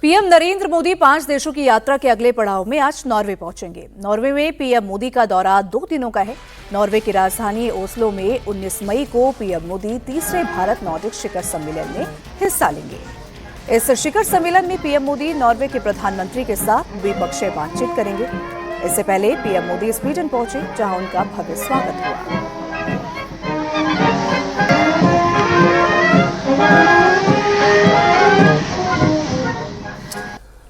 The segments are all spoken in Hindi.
पीएम नरेंद्र मोदी 5 देशों की यात्रा के अगले पड़ाव में आज नॉर्वे पहुंचेंगे। नॉर्वे में पीएम मोदी का दौरा 2 दिनों का है। नॉर्वे की राजधानी ओस्लो में 19 मई को पीएम मोदी तीसरे भारत नॉर्डिक शिखर सम्मेलन में हिस्सा लेंगे। इस शिखर सम्मेलन में पीएम मोदी नॉर्वे के प्रधानमंत्री के साथ द्विपक्षीय बातचीत करेंगे। इससे पहले पीएम मोदी स्वीडन पहुंचे, जहां उनका भव्य स्वागत हुआ।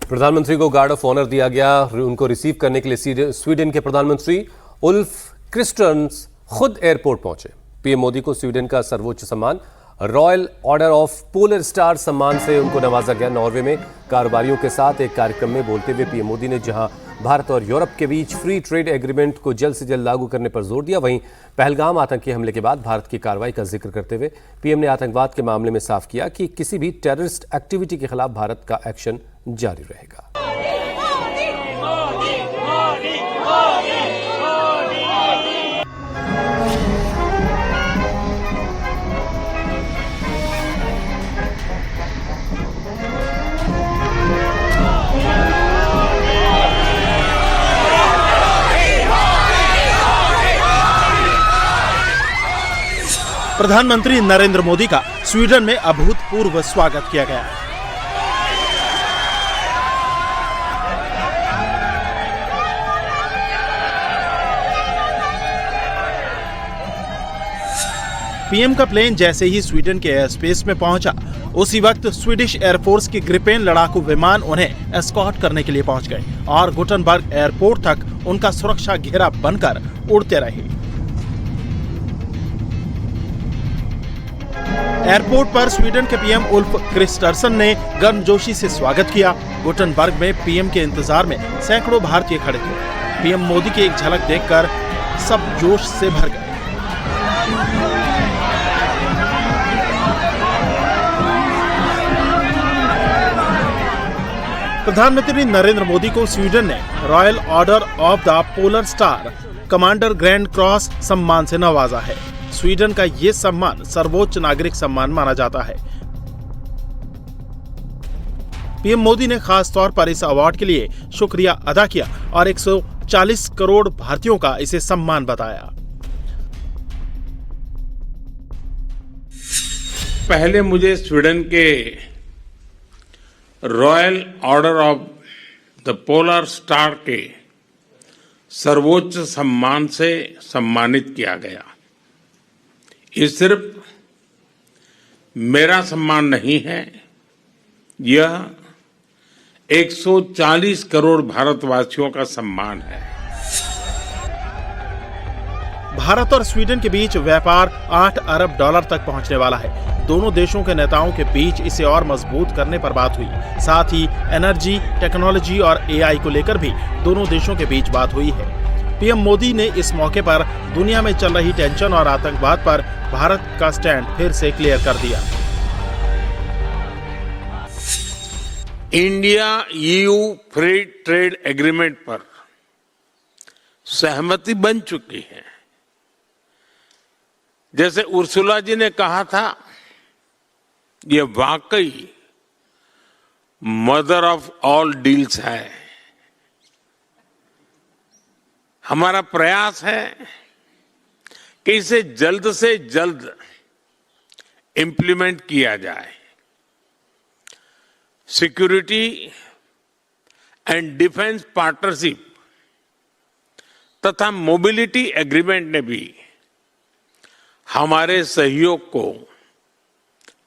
प्रधानमंत्री को गार्ड ऑफ ऑनर दिया गया। उनको रिसीव करने के लिए स्वीडन के प्रधानमंत्री उल्फ क्रिस्टर्ससन खुद एयरपोर्ट पहुंचे। पीएम मोदी को स्वीडन का सर्वोच्च सम्मान royal order of polar star सम्मान से उनको नवाजा गया। नॉर्वे में कारोबारियों के साथ एक कार्यक्रम में बोलते हुए पीएम मोदी ने जहां भारत और यूरोप के बीच फ्री ट्रेड एग्रीमेंट को जल्द से जल्द लागू करने पर जोर दिया, वहीं पहलगाम आतंकी हमले के बाद भारत की कार्रवाई का जिक्र करते हुए पीएम ने आतंकवाद के मामले में साफ किया कि किसी भी टेररिस्ट एक्टिविटी के खिलाफ भारत का एक्शन जारी रहेगा। प्रधानमंत्री नरेंद्र मोदी का स्वीडन में अभूतपूर्व स्वागत किया गया। पीएम का प्लेन जैसे ही स्वीडन के एयर स्पेस में पहुंचा, उसी वक्त स्वीडिश एयरफोर्स की ग्रिपेन लड़ाकू विमान उन्हें एस्कॉर्ट करने के लिए पहुंच गए और गुटनबर्ग एयरपोर्ट तक उनका सुरक्षा घेरा बनकर उड़ते रहे। एयरपोर्ट पर स्वीडन के पीएम उल्फ क्रिस्टर्ससन ने गर्मजोशी से स्वागत किया। गुटनबर्ग में पीएम के इंतजार में सैकड़ों भारतीय खड़े थे। पीएम मोदी की एक झलक देखकर सब जोश से भर गए। प्रधानमंत्री नरेंद्र मोदी को स्वीडन ने royal order of the polar star commander grand cross सम्मान से नवाजा है। स्वीडन का ये सम्मान सर्वोच्च नागरिक सम्मान माना जाता है। पीएम मोदी ने खास तौर पर इस अवार्ड के लिए शुक्रिया अदा किया और 140 करोड़ भारतीयों का इसे सम्मान बताया। पहले मुझे स्वीडन के royal order of the polar star के सर्वोच्च सम्मान से सम्मानित किया गया। ये सिर्फ मेरा सम्मान नहीं है, यह 140 करोड़ भारतवासियों का सम्मान है। भारत और स्वीडन के बीच व्यापार 8 अरब डॉलर तक पहुंचने वाला है। दोनों देशों के नेताओं के बीच इसे और मजबूत करने पर बात हुई। साथ ही एनर्जी, टेक्नोलॉजी और एआई को लेकर भी दोनों देशों के बीच बात हुई है। पीएम मोदी ने इस मौके पर दुनिया में चल रही टेंशन और आतंकवाद पर भारत का स्टैंड फिर से क्लियर कर दिया। India EU free trade agreement पर सहमति बन चुकी है। जैसे उर्सुला जी ने कहा था, ये वाकई मदर ऑफ ऑल डील्स है। हमारा प्रयास है कि इसे जल्द से जल्द इंप्लीमेंट किया जाए। सिक्योरिटी एंड डिफेंस पार्टनरशिप तथा मोबिलिटी एग्रीमेंट ने भी हमारे सहयोग को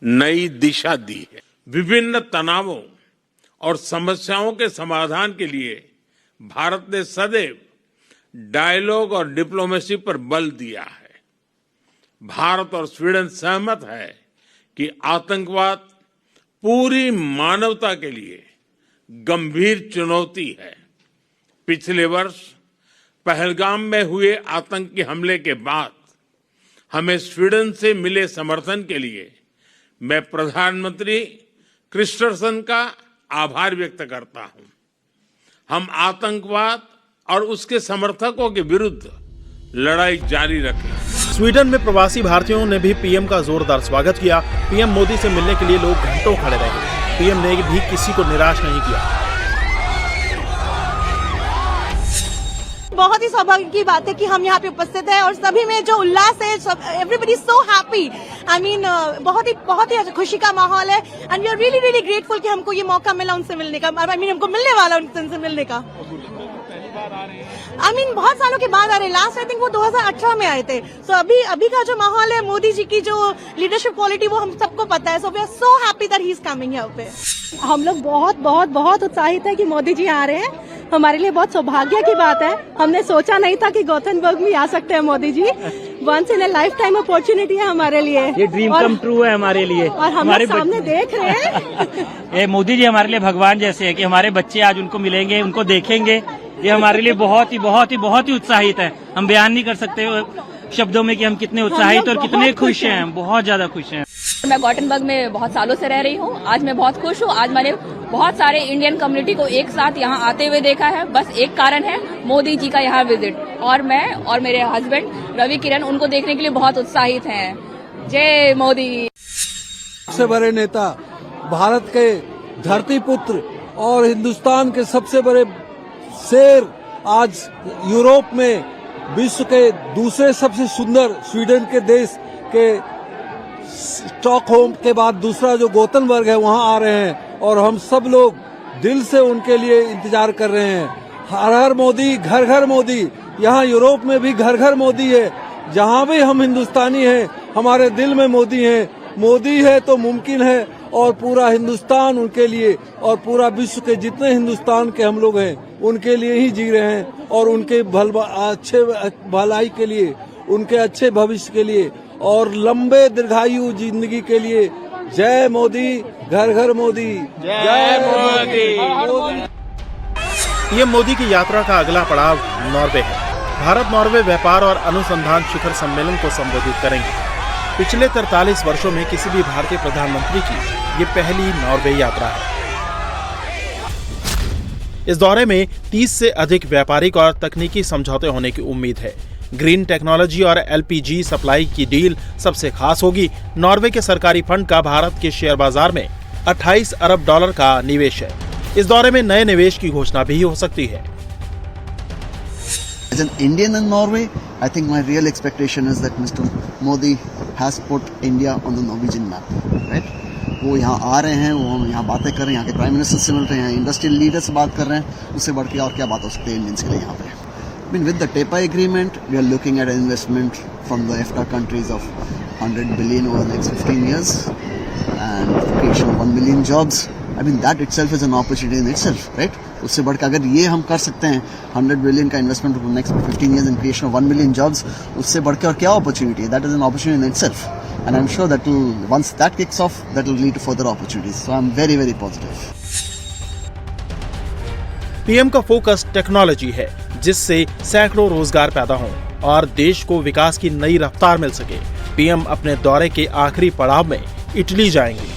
नई दिशा दी है। विभिन्न तनावों और समस्याओं के समाधान के लिए भारत ने सदैव डायलॉग और डिप्लोमेसी पर बल दिया है। भारत और स्वीडन सहमत है कि आतंकवाद पूरी मानवता के लिए गंभीर चुनौती है। पिछले वर्ष पहलगाम में हुए आतंकी हमले के बाद हमें स्वीडन से मिले समर्थन के लिए मैं प्रधानमंत्री क्रिस्टर्ससन का आभार व्यक्त करता हूं। हम आतंकवाद और उसके समर्थकों के विरुद्ध लड़ाई जारी रखें। स्वीडन में प्रवासी भारतीयों ने भी पीएम का जोरदार स्वागत किया। पीएम मोदी से मिलने के लिए लोग घंटों खड़े रहे। पीएम ने भी किसी को निराश नहीं किया। बहुत ही सौभाग्य की बात है कि हम यहाँ पे उपस्थित हैं और सभी में जो उल्लास है, everybody so happy. I mean बहुत ही खुशी का माहौल है and we are really really grateful कि हमको ये मौका मिला उनसे मिलने का। आई मीन हमको मिलने वाला उनसे मिलने का। आई मीन बहुत सालों के बाद आ रहे, लास्ट आई थिंक वो 2018 में आए थे। सो अभी का जो माहौल है, मोदी जी की जो लीडरशिप क्वालिटी वो हम सबको पता है। So we are so happy that he is coming here पे। हम लोग बहुत उत्साहित है कि मोदी जी आ रहे हैं। हमारे लिए बहुत सौभाग्य की बात है। हमने सोचा नहीं था कि गौतमबुद्ध में आ सकते हैं Modi ji. Once in a lifetime opportunity है हमारे लिए। ये ड्रीम कम ट्रू है हमारे लिए। और हम सामने देख रहे हैं। ये मोदी जी हमारे लिए भगवान जैसे है कि हमारे बच्चे आज उनको मिलेंगे, उनको देखेंगे। ये हमारे लिए बहुत ही उत्साहित है। हम बयान नहीं कर सकते शब्दों में कि हम कितने उत्साहित और कितने खुश हैं। हम बहुत ज्यादा खुश हैं। मैं गौतमबुद्ध में बहुत सालों से रह रही हूँ। आज मैं बहुत खुश हूँ। आज मैंने बहुत सारे इंडियन कम्युनिटी को एक साथ यहाँ आते हुए देखा है। बस एक कारण है, मोदी जी का यहाँ विजिट। और मैं और मेरे हस्बैंड रवि किरण उनको देखने के लिए बहुत उत्साहित हैं। जय मोदी। सबसे बड़े नेता, भारत के धरती पुत्र और हिंदुस्तान के सबसे बड़े शेर आज यूरोप में विश्व के दूसरे सबसे सुंदर स्वीडन के देश के स्टॉकहोम के बाद दूसरा जो गोतनबर्ग है वहां आ रहे हैं और हम सब लोग दिल से उनके लिए इंतजार कर रहे हैं। हर हर मोदी, घर घर मोदी। यहाँ यूरोप में भी घर घर मोदी है। जहाँ भी हम हिंदुस्तानी हैं, हमारे दिल में मोदी हैं। मोदी है तो मुमकिन है और पूरा हिंदुस्तान उनके लिए और पूरा विश्व के जितने हिंदुस्तान के हम लोग हैं उनके लिए ही जी रहे हैं और उनके अच्छे भलाई के लिए, उनके अच्छे भविष्य के लिए और लंबे दीर्घायु जिंदगी के लिए। जय मोदी, घर घर मोदी। जय मोदी। पीएम मोदी की यात्रा का अगला पड़ाव नॉर्वे है। भारत नॉर्वे व्यापार और अनुसंधान शिखर सम्मेलन को संबोधित करेंगे। पिछले 43 वर्षों में किसी भी भारतीय प्रधानमंत्री की ये पहली नॉर्वे यात्रा है। इस दौरे में 30 से अधिक व्यापारिक और तकनीकी समझौते होने की उम्मीद है। ग्रीन टेक्नोलॉजी और एलपीजी सप्लाई की डील सबसे खास होगी। नॉर्वे के सरकारी फंड का भारत के शेयर बाजार में 28 अरब डॉलर का निवेश है। इस दौरे में नए निवेश की घोषणा भी हो सकती है। As an Indian in Norway, I think my real expectation is that Mr. Modi has put India on the Norwegian map, right? वो यहाँ आ रहे हैं, वो हम यहाँ बातें कर रहे हैं, यहाँ के प्राइम मिनिस्टर से मिल रहे हैं, इंडस्ट्रियल लीडर से बात कर रहे हैं। उससे बढ़ के और क्या बात हो सकती है इंडियंस के लिए यहाँ पे? I mean, with the TEPA agreement, we are looking at investment from the EFTA countries of 100 billion over the next 15 years and creation of 1 million jobs. I mean, that itself is an opportunity in itself, right? उससे बढ़कर अगर ये हम कर सकते हैं 100 billion का investment for the next 15 years and creation of 1 million jobs, उससे बढ़कर और क्या opportunity है? That is an opportunity in itself. And I'm sure that once that kicks off, that will lead to further opportunities. So I'm very, very positive. PM का फोकस टेक्नोलॉजी है, जिससे सैकड़ों रोजगार पैदा हों और देश को विकास की नई रफ्तार मिल सके। पीएम अपने दौरे के आखिरी पड़ाव में इटली जाएंगे।